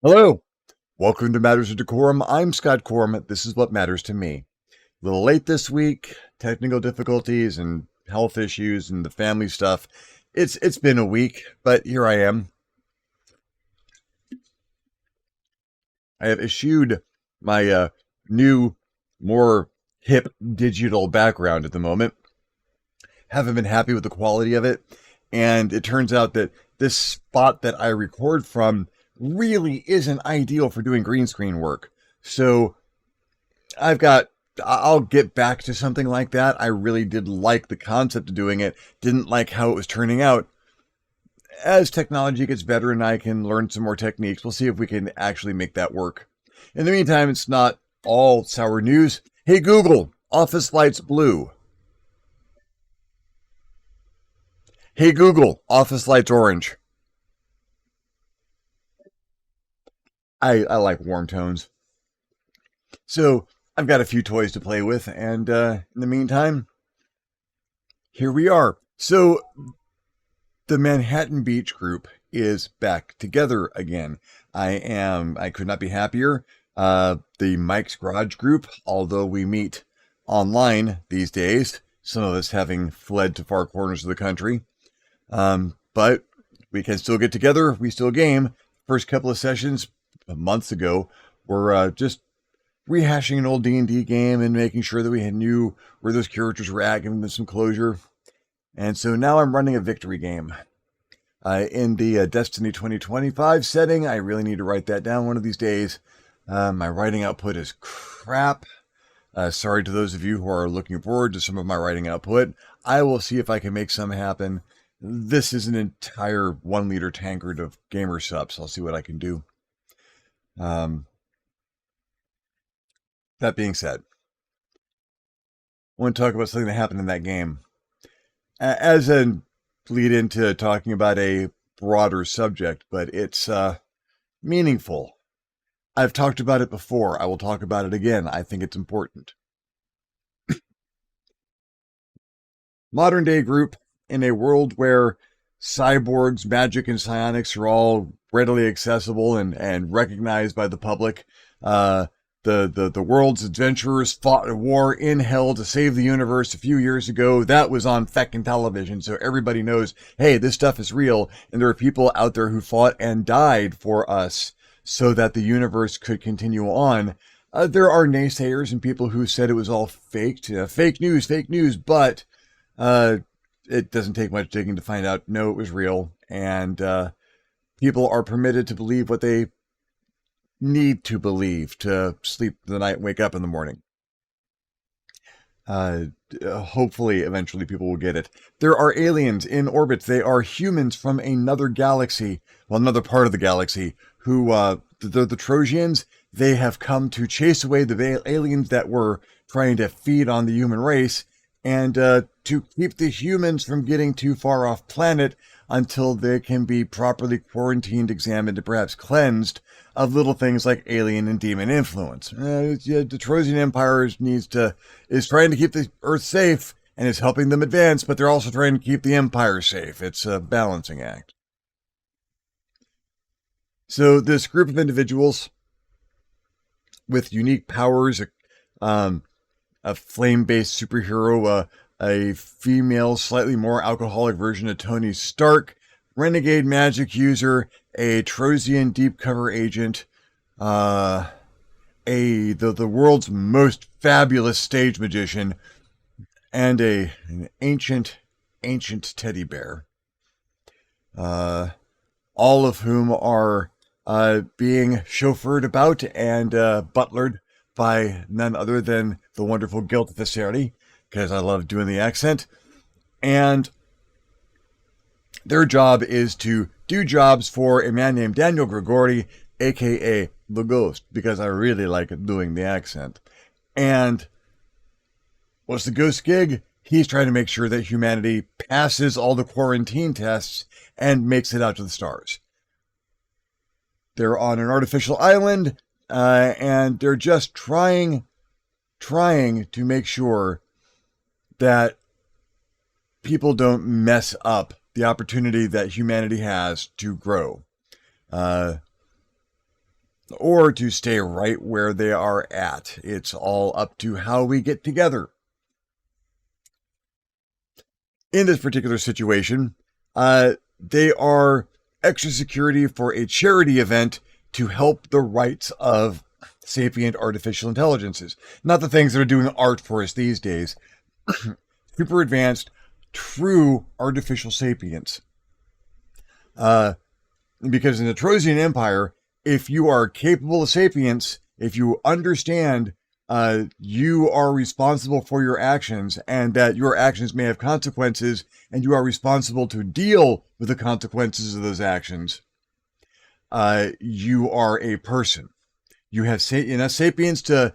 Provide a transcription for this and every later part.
Hello, welcome to Matters of Decorum. I'm Scott Corum. This is what matters to me. A little late this week, technical difficulties and health issues and the family stuff. It's been a week, but here I am. I have eschewed my new, more hip digital background at the moment. Haven't been happy with the quality of it, and it turns out that this spot that I record from really isn't ideal for doing green screen work. So I'll get back to something like that. I really did like the concept of doing it, didn't like how it was turning out. As technology gets better and I can learn some more techniques, we'll see if we can actually make that work. In the meantime, it's not all sour news. Hey Google, office lights blue. Hey Google, office lights orange. I like warm tones. So I've got a few toys to play with, and in the meantime, here we are. So the Manhattan Beach group is back together again. I could not be happier. The Mike's Garage group, although we meet online these days, some of us having fled to far corners of the country, but we can still get together. We still game. First couple of sessions months ago were just rehashing an old D&D game and making sure that we knew where those characters were at, giving them some closure. And so now I'm running a victory game. In the Destiny 2025 setting, I really need to write that down one of these days. My writing output is crap. Sorry to those of you who are looking forward to some of my writing output. I will see if I can make some happen. This is an entire 1 liter tankard of gamer subs. I'll see what I can do. That being said, I want to talk about something that happened in that game. As a lead into talking about a broader subject, but it's meaningful. I've talked about it before. I will talk about it again. I think it's important. Modern day group in a world where cyborgs, magic, and psionics are all readily accessible and recognized by the public. The world's adventurers fought a war in hell to save the universe a few years ago. That was on feckin' television, so everybody knows, hey, this stuff is real, and there are people out there who fought and died for us so that the universe could continue on. There are naysayers and people who said it was all faked, fake news, but it doesn't take much digging to find out, no, it was real, and people are permitted to believe what they need to believe to sleep the night and wake up in the morning. Hopefully, eventually, people will get it. There are aliens in orbit. They are humans from another galaxy, well, another part of the galaxy, who, the Trojans, they have come to chase away the aliens that were trying to feed on the human race and to keep the humans from getting too far off planet until they can be properly quarantined, examined, and perhaps cleansed of little things like alien and demon influence. The Trojan Empire is trying to keep the Earth safe and is helping them advance, but they're also trying to keep the Empire safe. It's a balancing act. So this group of individuals with unique powers, a flame-based superhero, a female, slightly more alcoholic version of Tony Stark, renegade magic user, a Trozian deep cover agent, the world's most fabulous stage magician, and an ancient teddy bear. All of whom are being chauffeured about and butlered by none other than the wonderful Guilt Viseri, because I love doing the accent. And their job is to do jobs for a man named Daniel Grigori, aka the Ghost, because I really like doing the accent. And what's the Ghost gig? He's trying to make sure that humanity passes all the quarantine tests and makes it out to the stars. They're on an artificial island, and they're just trying to make sure that people don't mess up the opportunity that humanity has to grow. or to stay right where they are at. It's all up to how we get together. In this particular situation, they are extra security for a charity event to help the rights of sapient artificial intelligences. Not the things that are doing art for us these days. Super advanced, true artificial sapience. Because in the Trojan Empire, if you are capable of sapience, if you understand you are responsible for your actions and that your actions may have consequences and you are responsible to deal with the consequences of those actions, you are a person. You have enough sapience to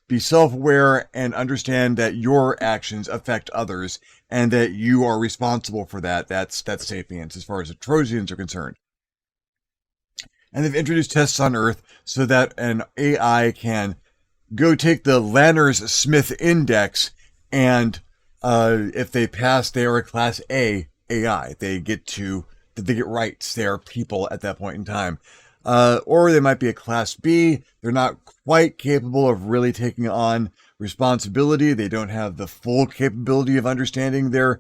be self-aware and understand that your actions affect others and that you are responsible for that. That's sapience as far as the Trojans are concerned. And they've introduced tests on Earth so that an AI can go take the Lanners-Smith index, and if they pass, they are a Class A AI. They get rights. They are people at that point in time. Or they might be a Class B. They're not quite capable of really taking on responsibility. They don't have the full capability of understanding their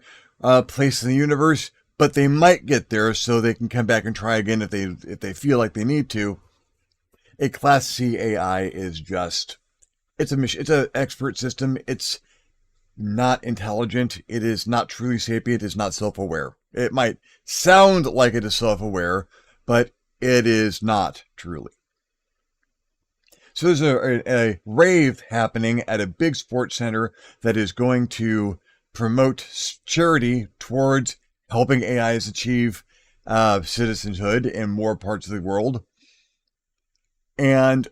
place in the universe, but they might get there so they can come back and try again if they feel like they need to. A Class C AI is just, it's an expert system. It's not intelligent. It is not truly sapient. It's not self-aware. It might sound like it is self-aware, but it is not truly. So there's a rave happening at a big sports center that is going to promote charity towards helping AIs achieve citizenhood in more parts of the world. And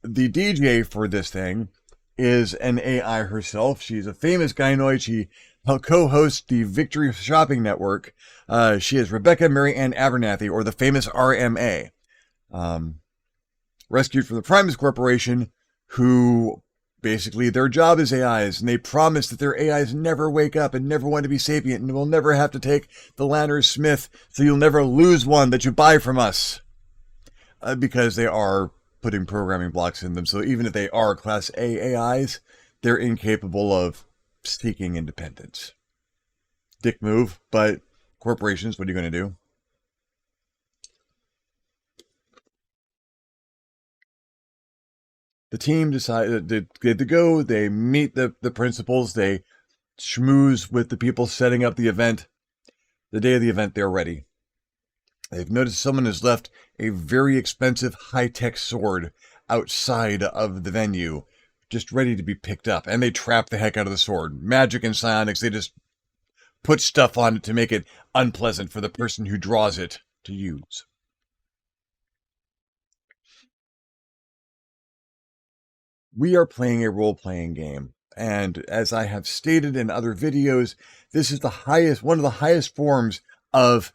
the DJ for this thing is an AI herself. She's a famous gynoid. She co-hosts the Victory Shopping Network. She is Rebecca Mary Ann Abernathy, or the famous RMA, rescued from the Primus Corporation, who basically their job is AIs, and they promise that their AIs never wake up and never want to be sapient and will never have to take the Lanners-Smith, so you'll never lose one that you buy from us, because they are putting programming blocks in them. So even if they are Class A AIs, they're incapable of seeking independence. Dick move, but corporations, what are you going to do? The team decided to go. They meet the principals. They schmooze with the people setting up the event. The day of the event, they're ready. They've noticed someone has left a very expensive high-tech sword outside of the venue, just ready to be picked up. And they trap the heck out of the sword. Magic and psionics, they just put stuff on it to make it unpleasant for the person who draws it to use. We are playing a role-playing game. And as I have stated in other videos, this is one of the highest forms of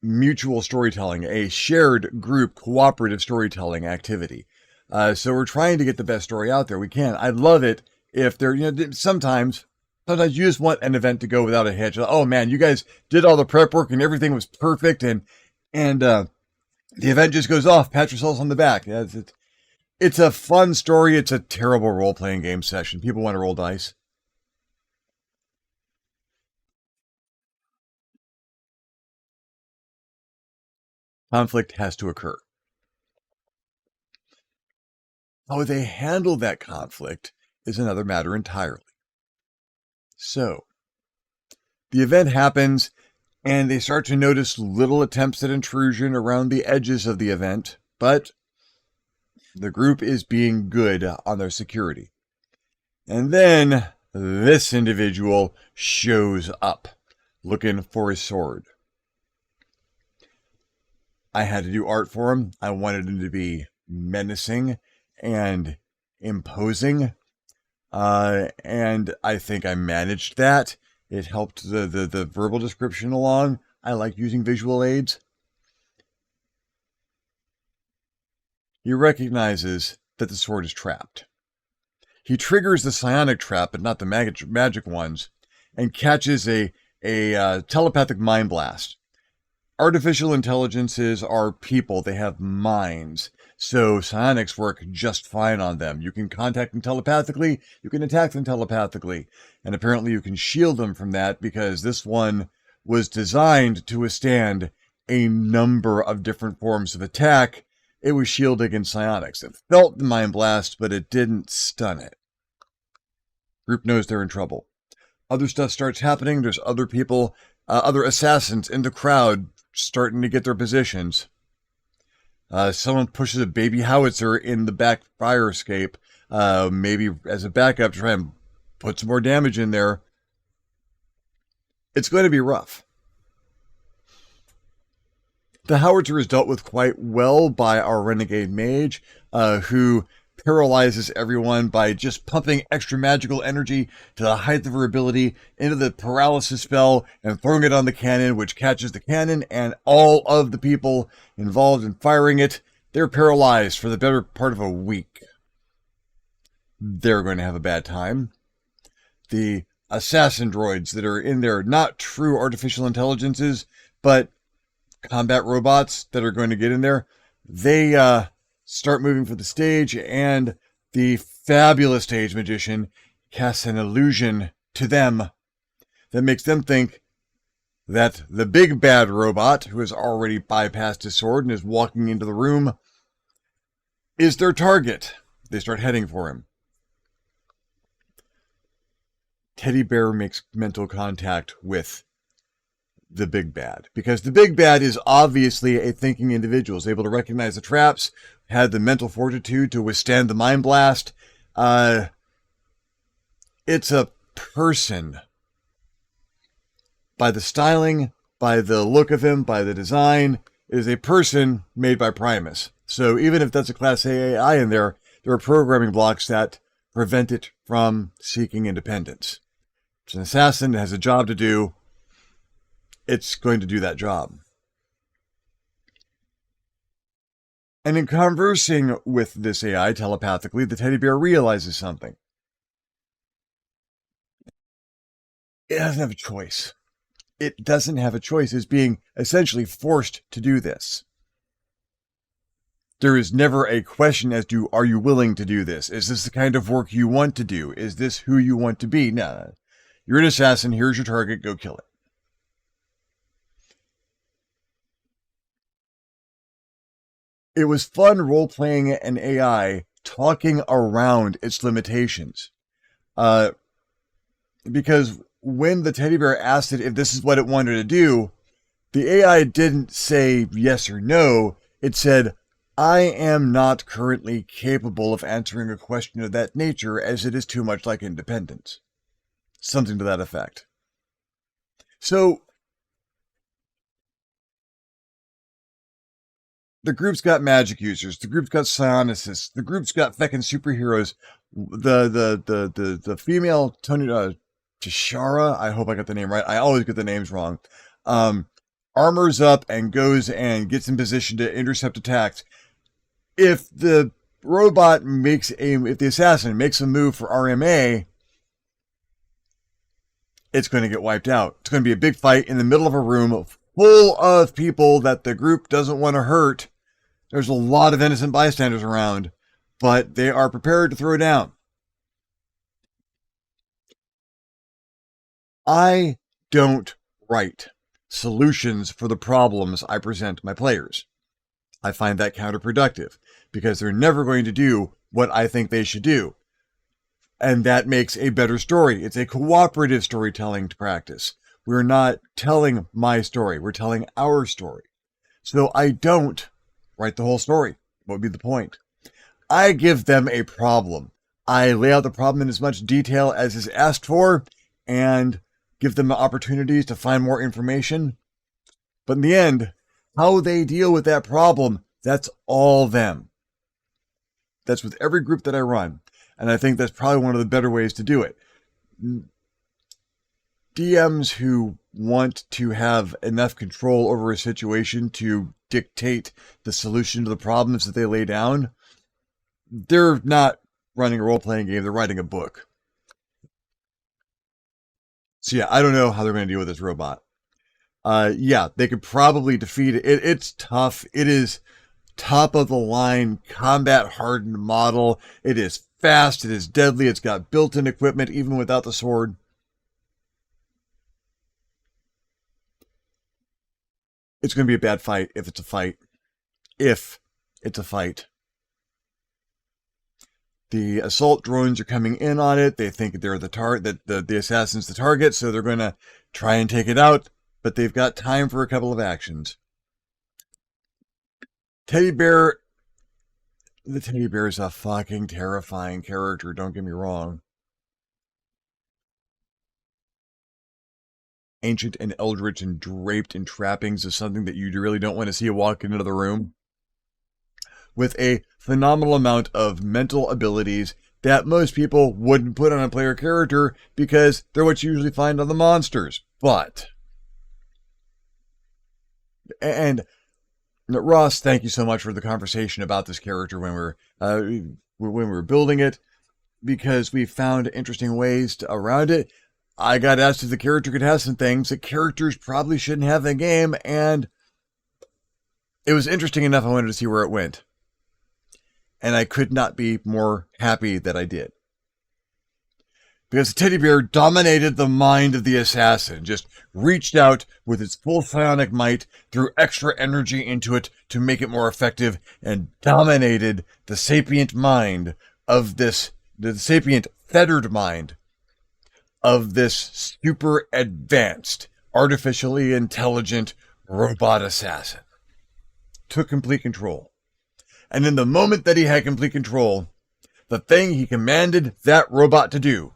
mutual storytelling, a shared group cooperative storytelling activity. So we're trying to get the best story out there we can. I'd love it if sometimes you just want an event to go without a hitch. Oh man, you guys did all the prep work and everything was perfect, and the event just goes off. Pat yourselves on the back. Yeah, it's a fun story. It's a terrible role-playing game session. People want to roll dice. Conflict has to occur. How they handle that conflict is another matter entirely. So, the event happens, and they start to notice little attempts at intrusion around the edges of the event, but the group is being good on their security. And then this individual shows up looking for his sword. I had to do art for him. I wanted him to be menacing and imposing. And I think I managed that. It helped the verbal description along. I like using visual aids. He recognizes that the sword is trapped. He triggers the psionic trap, but not the magic ones, and catches a telepathic mind blast. Artificial intelligences are people. They have minds. So psionics work just fine on them. You can contact them telepathically, you can attack them telepathically, and apparently you can shield them from that because this one was designed to withstand a number of different forms of attack. It was shielded against psionics. It felt the mind blast, but it didn't stun it. Group knows they're in trouble. Other stuff starts happening. There's other people, other assassins in the crowd starting to get their positions. Someone pushes a baby howitzer in the back fire escape, maybe as a backup to try and put some more damage in there. It's going to be rough. The howitzer is dealt with quite well by our renegade mage, who paralyzes everyone by just pumping extra magical energy to the height of her ability into the paralysis spell and throwing it on the cannon, which catches the cannon and all of the people involved in firing it. They're paralyzed for the better part of a week. They're going to have a bad time. The assassin droids that are in there, not true artificial intelligences, but combat robots that are going to get in there, they start moving for the stage, and the fabulous stage magician casts an illusion to them that makes them think that the big bad robot, who has already bypassed his sword and is walking into the room, is their target. They start heading for him. Teddy Bear makes mental contact with the big bad, because the big bad is obviously a thinking individual, is able to recognize the traps, had the mental fortitude to withstand the mind blast. It's a person. By the styling, by the look of him, by the design, it is a person made by Primus. So even if that's a Class A AI in there, there are programming blocks that prevent it from seeking independence. It's an assassin that has a job to do. It's going to do that job. And in conversing with this AI telepathically, the teddy bear realizes something. It doesn't have a choice. It doesn't have a choice. It's being essentially forced to do this. There is never a question as to, are you willing to do this? Is this the kind of work you want to do? Is this who you want to be? No. You're an assassin. Here's your target. Go kill it. It was fun role-playing an AI talking around its limitations. Because when the teddy bear asked it if this is what it wanted to do, the AI didn't say yes or no. It said, I am not currently capable of answering a question of that nature, as it is too much like independence. Something to that effect. So, the group's got magic users. The group's got psionicists. The group's got feckin' superheroes. The female Tony Tashara, I hope I got the name right. I always get the names wrong. Armors up and goes and gets in position to intercept attacks. If the if the assassin makes a move for RMA, it's going to get wiped out. It's going to be a big fight in the middle of a room full of people that the group doesn't want to hurt. There's a lot of innocent bystanders around, but they are prepared to throw down. I don't write solutions for the problems I present my players. I find that counterproductive because they're never going to do what I think they should do. And that makes a better story. It's a cooperative storytelling practice. We're not telling my story. We're telling our story. So I don't write the whole story. What would be the point? I give them a problem. I lay out the problem in as much detail as is asked for and give them opportunities to find more information. But in the end, how they deal with that problem, that's all them. That's with every group that I run. And I think that's probably one of the better ways to do it. DMs who want to have enough control over a situation to dictate the solution to the problems that they lay down, they're not running a role-playing game, they're writing a book. So yeah, I don't know how they're going to deal with this robot. Yeah, they could probably defeat it. It's tough. It is top of the line, combat hardened model. It is fast. It is deadly. It's got built-in equipment, even without the sword. It's going to be a bad fight if it's a fight. If it's a fight. The assault drones are coming in on it. They think they're the target, that the assassin's the target, so they're going to try and take it out, but they've got time for a couple of actions. Teddy Bear. The Teddy Bear is a fucking terrifying character, don't get me wrong. Ancient and eldritch and draped in trappings is something that you really don't want to see walk into the room. With a phenomenal amount of mental abilities that most people wouldn't put on a player character because they're what you usually find on the monsters. And Ross, thank you so much for the conversation about this character when we were building it, because we found interesting ways around it. I got asked if the character could have some things that characters probably shouldn't have in the game, and it was interesting enough I wanted to see where it went. And I could not be more happy that I did. Because the teddy bear dominated the mind of the assassin, just reached out with its full psionic might, threw extra energy into it to make it more effective, and dominated the sapient mind of the sapient fettered mind of this super advanced, artificially intelligent robot assassin. Took complete control. And in the moment that he had complete control, the thing he commanded that robot to do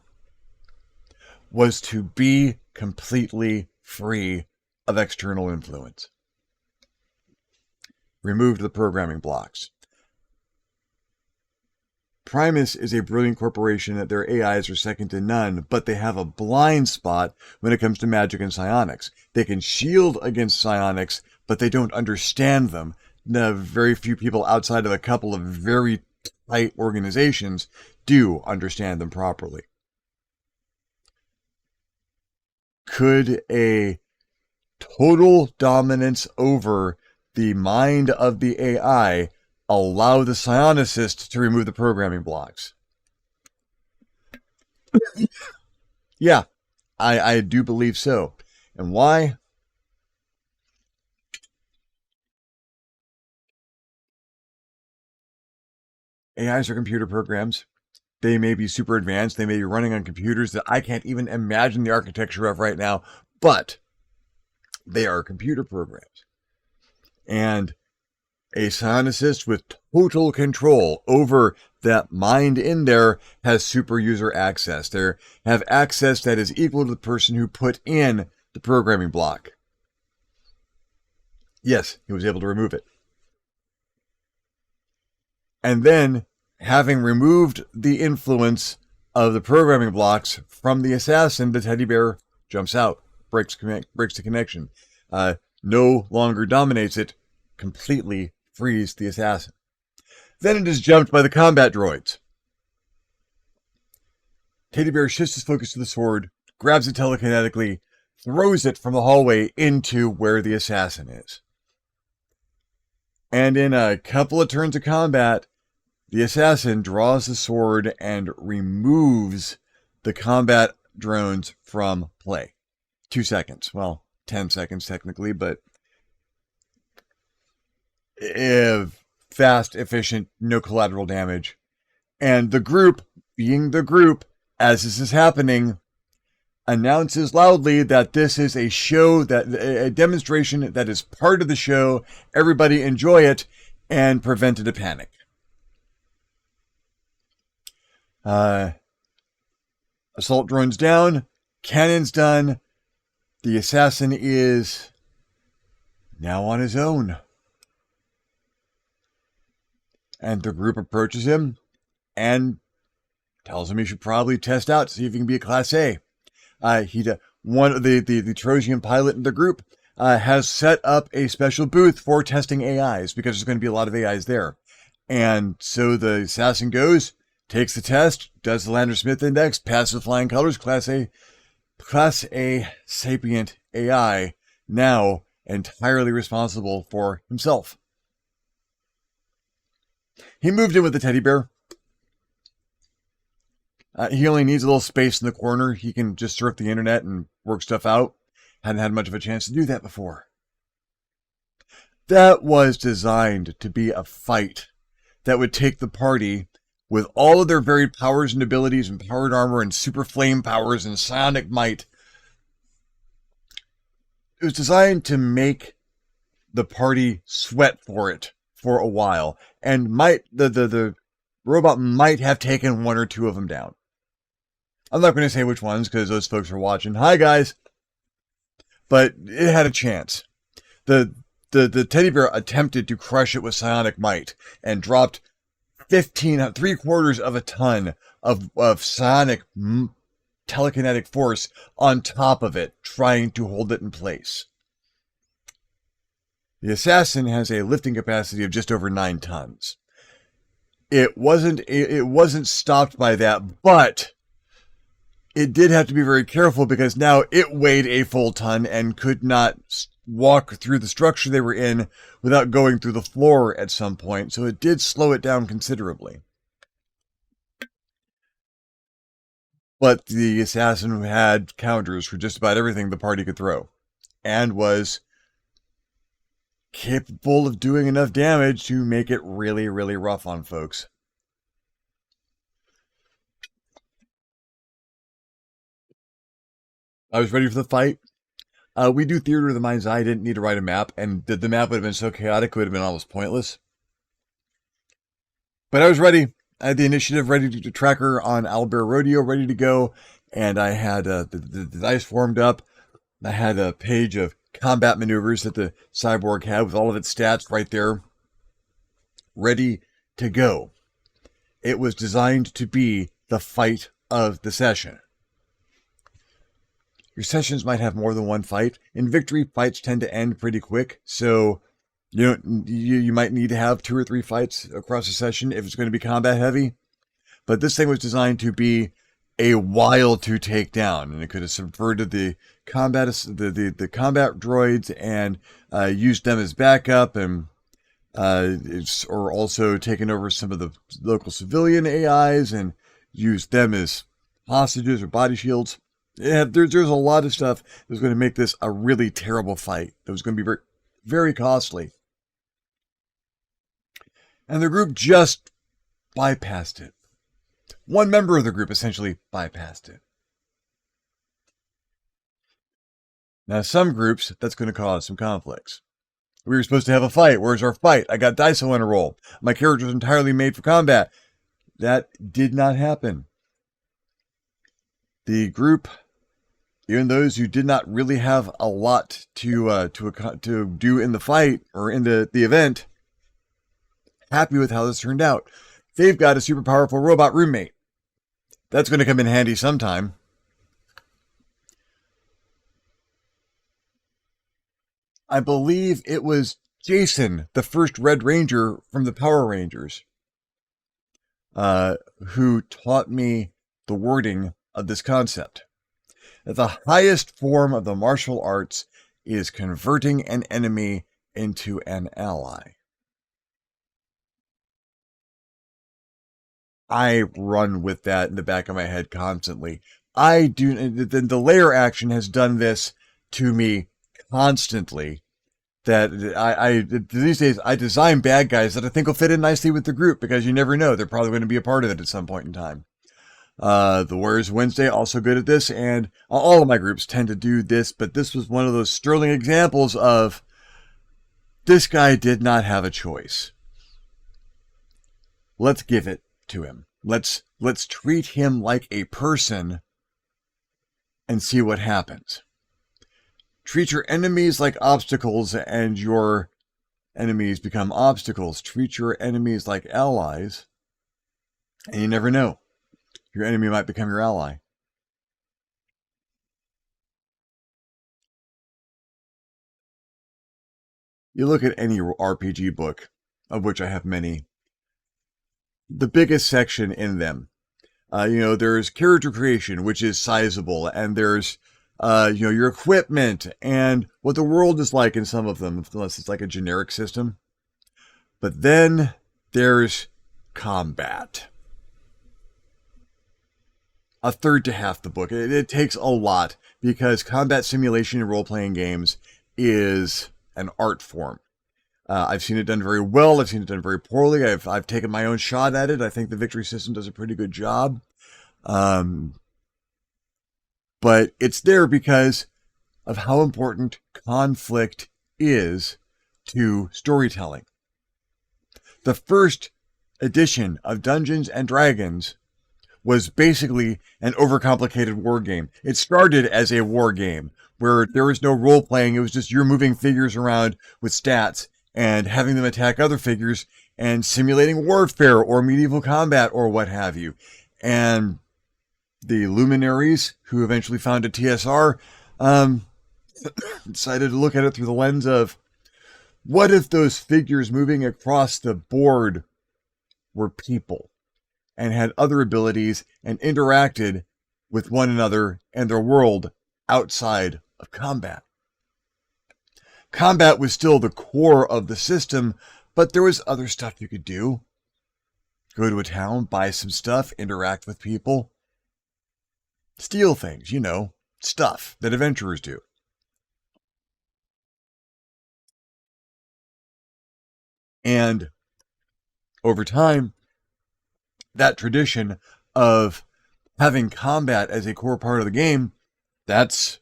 was to be completely free of external influence. Removed the programming blocks. Primus is a brilliant corporation that their AIs are second to none, but they have a blind spot when it comes to magic and psionics. They can shield against psionics, but they don't understand them. Very few people outside of a couple of very tight organizations do understand them properly. Could a total dominance over the mind of the AI allow the psionicist to remove the programming blocks? Yeah, I do believe so. And why? AIs are computer programs. They may be super advanced. They may be running on computers that I can't even imagine the architecture of right now, but they are computer programs. And a psionicist with total control over that mind in there has super user access. They have access that is equal to the person who put in the programming block. Yes, he was able to remove it. And then, having removed the influence of the programming blocks from the assassin, the teddy bear jumps out, breaks the connection, no longer dominates it, completely frees the assassin. Then it is jumped by the combat droids. Teddy bear shifts his focus to the sword, grabs it telekinetically, throws it from the hallway into where the assassin is. And in a couple of turns of combat, the assassin draws the sword and removes the combat drones from play. 2 seconds. Well, 10 seconds technically, but fast, efficient, no collateral damage. And the group, being the group, as this is happening, announces loudly that this is a show, that a demonstration that is part of the show. Everybody enjoy it, and prevented a panic. Assault drones down, cannons done. The assassin is now on his own. And the group approaches him and tells him he should probably test out to see if he can be a Class A. One of the Trojan pilot in the group has set up a special booth for testing AIs because there's going to be a lot of AIs there. And so the assassin goes, takes the test, does the Lander-Smith index, passes with flying colors, Class A sapient AI, now entirely responsible for himself. He moved in with the teddy bear. He only needs a little space in the corner. He can just surf the internet and work stuff out. Hadn't had much of a chance to do that before. That was designed to be a fight that would take the party with all of their varied powers and abilities and powered armor and super flame powers and psionic might. It was designed to make the party sweat for it for a while, and the robot might have taken one or two of them down. I'm not going to say which ones because those folks are watching. Hi guys, but it had a chance. The teddy bear attempted to crush it with psionic might and dropped 3/4 of a ton of psionic telekinetic force on top of it, trying to hold it in place. The assassin has a lifting capacity of just over 9 tons. It wasn't stopped by that, but it did have to be very careful because now it weighed a full ton and could not walk through the structure they were in without going through the floor at some point, so it did slow it down considerably. But the assassin had counters for just about everything the party could throw, and was capable of doing enough damage to make it really, really rough on folks. I was ready for the fight. We do theater of the mind's eye. I didn't need to write a map, and the map would have been so chaotic it would have been almost pointless. But I was ready. I had the initiative ready to tracker on Owlbear Rodeo ready to go, and I had the dice formed up. I had a page of combat maneuvers that the cyborg had with all of its stats right there, ready to go. It was designed to be the fight of the session. Your sessions might have more than one fight. In victory, fights tend to end pretty quick, so you might need to have 2 or 3 fights across a session if it's going to be combat heavy. But this thing was designed to be a while to take down, and it could have subverted the combat combat droids and used them as backup, and or also taken over some of the local civilian AIs and used them as hostages or body shields. There's a lot of stuff that was going to make this a really terrible fight. That was going to be very, very costly. And the group just bypassed it. One member of the group essentially bypassed it. Now, some groups, that's going to cause some conflicts. We were supposed to have a fight. Where's our fight? I got dice I want to roll. My character was entirely made for combat. That did not happen. The group, even those who did not really have a lot to do in the fight or in the event, happy with how this turned out. They've got a super powerful robot roommate. That's going to come in handy sometime. I believe it was Jason, the first Red Ranger from the Power Rangers, who taught me the wording of this concept. That the highest form of the martial arts is converting an enemy into an ally. I run with that in the back of my head constantly. The layer action has done this to me constantly. That these days I design bad guys that I think will fit in nicely with the group, because you never know, they're probably going to be a part of it at some point in time. The Warriors Wednesday also good at this, and all of my groups tend to do this, but this was one of those sterling examples of this guy did not have a choice. Let's give it to him. Let's treat him like a person and see what happens. Treat your enemies like obstacles and your enemies become obstacles. Treat your enemies like allies, and you never know. Your enemy might become your ally. You look at any RPG book, of which I have many, the biggest section in them, there's character creation, which is sizable, and there's your equipment and what the world is like in some of them, unless it's like a generic system. But then there's combat. A third to half the book. It takes a lot because combat simulation in role-playing games is an art form. I've seen it done very well. I've seen it done very poorly. I've taken my own shot at it. I think the victory system does a pretty good job. But it's there because of how important conflict is to storytelling. The first edition of Dungeons and Dragons was basically an overcomplicated war game. It started as a war game where there was no role playing. It was just you're moving figures around with stats and having them attack other figures and simulating warfare or medieval combat or what have you. And the luminaries who eventually founded TSR decided to look at it through the lens of, what if those figures moving across the board were people and had other abilities and interacted with one another and their world outside of combat? Combat was still the core of the system, but there was other stuff you could do. Go to a town, buy some stuff, interact with people, steal things, stuff that adventurers do. And over time, that tradition of having combat as a core part of the game, that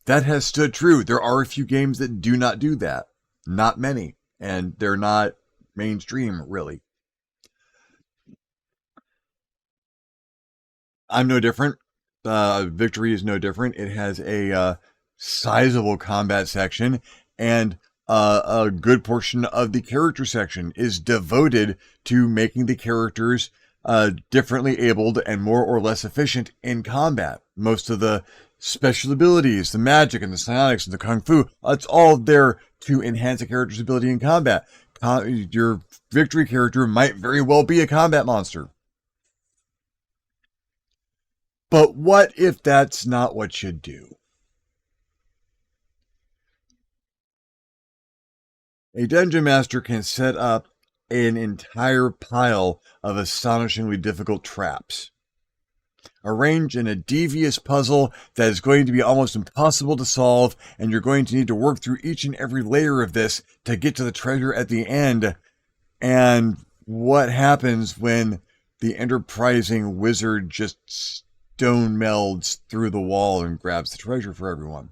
has stood true. There are a few games that do not do that. Not many. And they're not mainstream, really. I'm no different. Victory is no different. It has a sizable combat section, and a good portion of the character section is devoted to making the characters differently abled and more or less efficient in combat. Most of the special abilities, the magic and the psionics and the kung fu, it's all there to enhance a character's ability in combat. Your victory character might very well be a combat monster. But what if that's not what you do? A dungeon master can set up an entire pile of astonishingly difficult traps, arranged in a devious puzzle that is going to be almost impossible to solve, and you're going to need to work through each and every layer of this to get to the treasure at the end. And what happens when the enterprising wizard just stone melds through the wall and grabs the treasure for everyone?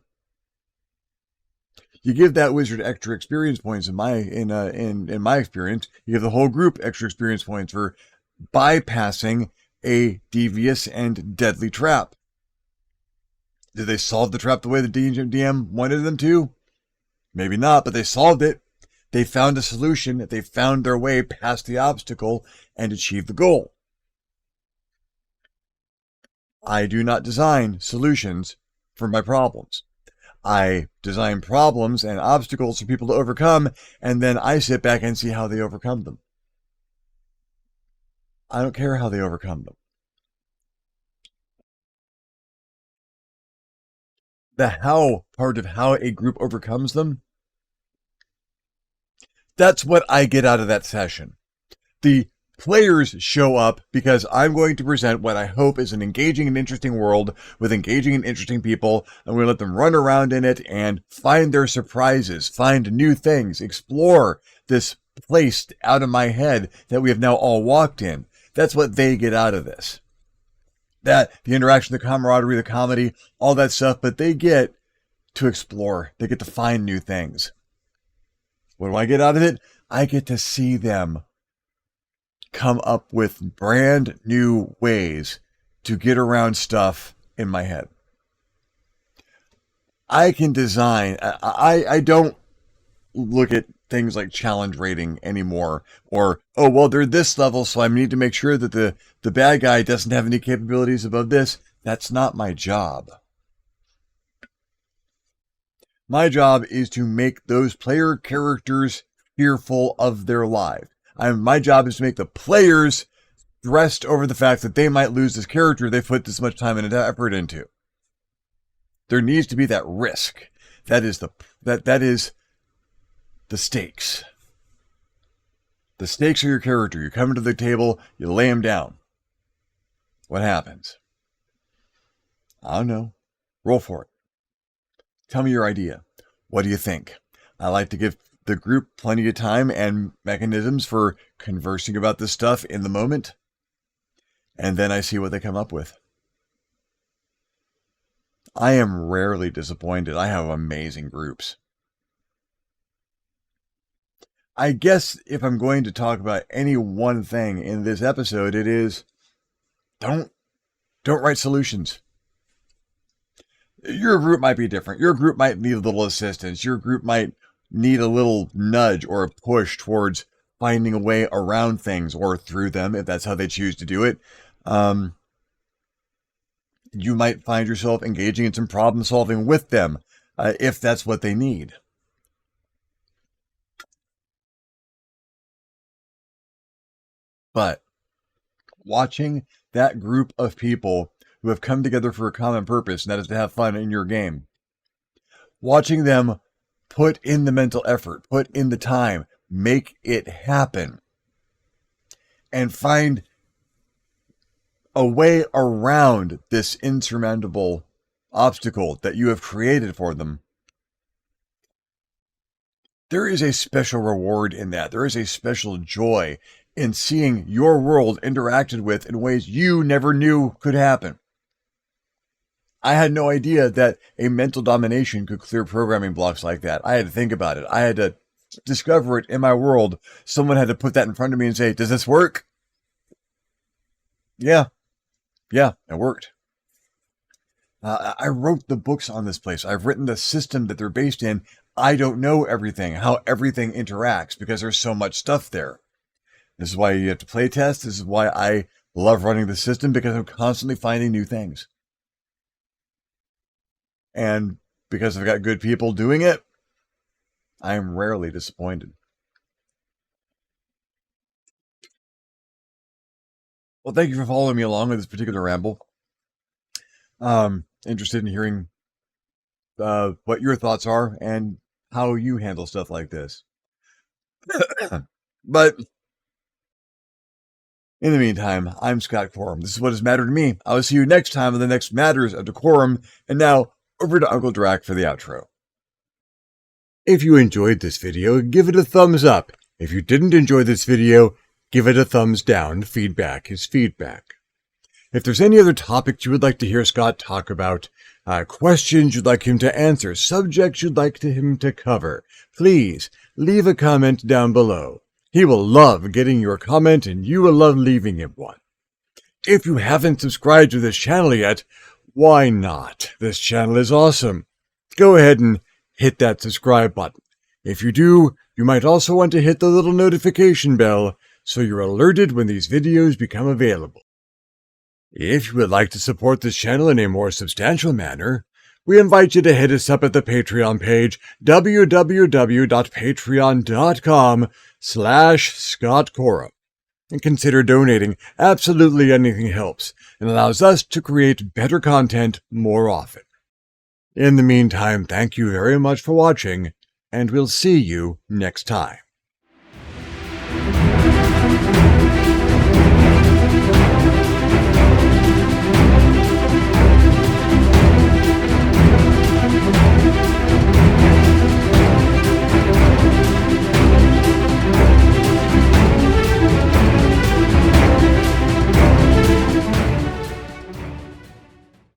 You give that wizard extra experience points. In my experience, you give the whole group extra experience points for bypassing a devious and deadly trap. Did they solve the trap the way the DM wanted them to? Maybe not, but they solved it. They found a solution. They found their way past the obstacle and achieved the goal. I do not design solutions for my problems. I design problems and obstacles for people to overcome, and then I sit back and see how they overcome them. I don't care how they overcome them. The how part of how a group overcomes them, that's what I get out of that session. The players show up because I'm going to present what I hope is an engaging and interesting world with engaging and interesting people. I'm going to let them run around in it and find their surprises, find new things, explore this place out of my head that we have now all walked in. That's what they get out of this. That, the interaction, the camaraderie, the comedy, all that stuff, but they get to explore. They get to find new things. What do I get out of it? I get to see them come up with brand new ways to get around stuff in my head. I can design. I don't look at things like challenge rating anymore, or, oh, well, they're this level, so I need to make sure that the bad guy doesn't have any capabilities above this. That's not my job. My job is to make those player characters fearful of their lives. My job is to make the players stressed over the fact that they might lose this character they've put this much time and effort into. There needs to be that risk. That is the stakes. The stakes are your character. You come to the table, you lay him down. What happens? I don't know. Roll for it. Tell me your idea. What do you think? I like to give the group plenty of time and mechanisms for conversing about this stuff in the moment. And then I see what they come up with. I am rarely disappointed. I have amazing groups. I guess if I'm going to talk about any one thing in this episode, it is don't write solutions. Your group might be different. Your group might need a little assistance. Your group might need a little nudge or a push towards finding a way around things or through them, if that's how they choose to do it. You might find yourself engaging in some problem solving with them, if that's what they need. But watching that group of people who have come together for a common purpose, and that is to have fun in your game, watching them put in the mental effort, put in the time, make it happen, and find a way around this insurmountable obstacle that you have created for them. There is a special reward in that. There is a special joy in seeing your world interacted with in ways you never knew could happen. I had no idea that a mental domination could clear programming blocks like that. I had to think about it. I had to discover it in my world. Someone had to put that in front of me and say, does this work? Yeah, it worked. I wrote the books on this place. I've written the system that they're based in. I don't know everything, how everything interacts, because there's so much stuff there. This is why you have to play test. This is why I love running the system, because I'm constantly finding new things. And because I've got good people doing it, I am rarely disappointed. Well, thank you for following me along with this particular ramble. Interested in hearing what your thoughts are and how you handle stuff like this. But in the meantime, I'm Scott Corum. This is what has mattered to me. I will see you next time on the next Matters of DeCorum. And now, over to Uncle Drac for the outro. If you enjoyed this video, give it a thumbs up. If you didn't enjoy this video, give it a thumbs down. Feedback is feedback. If there's any other topics you would like to hear Scott talk about, questions you'd like him to answer, subjects you'd like him to cover, please leave a comment down below. He will love getting your comment, and you will love leaving him one. If you haven't subscribed to this channel yet, why not? This channel is awesome. Go ahead and hit that subscribe button. If you do, you might also want to hit the little notification bell so you're alerted when these videos become available. If you would like to support this channel in a more substantial manner, we invite you to hit us up at the Patreon page, www.patreon.com/ScottCorum. And consider donating. Absolutely anything helps and allows us to create better content more often. In the meantime, thank you very much for watching, and we'll see you next time.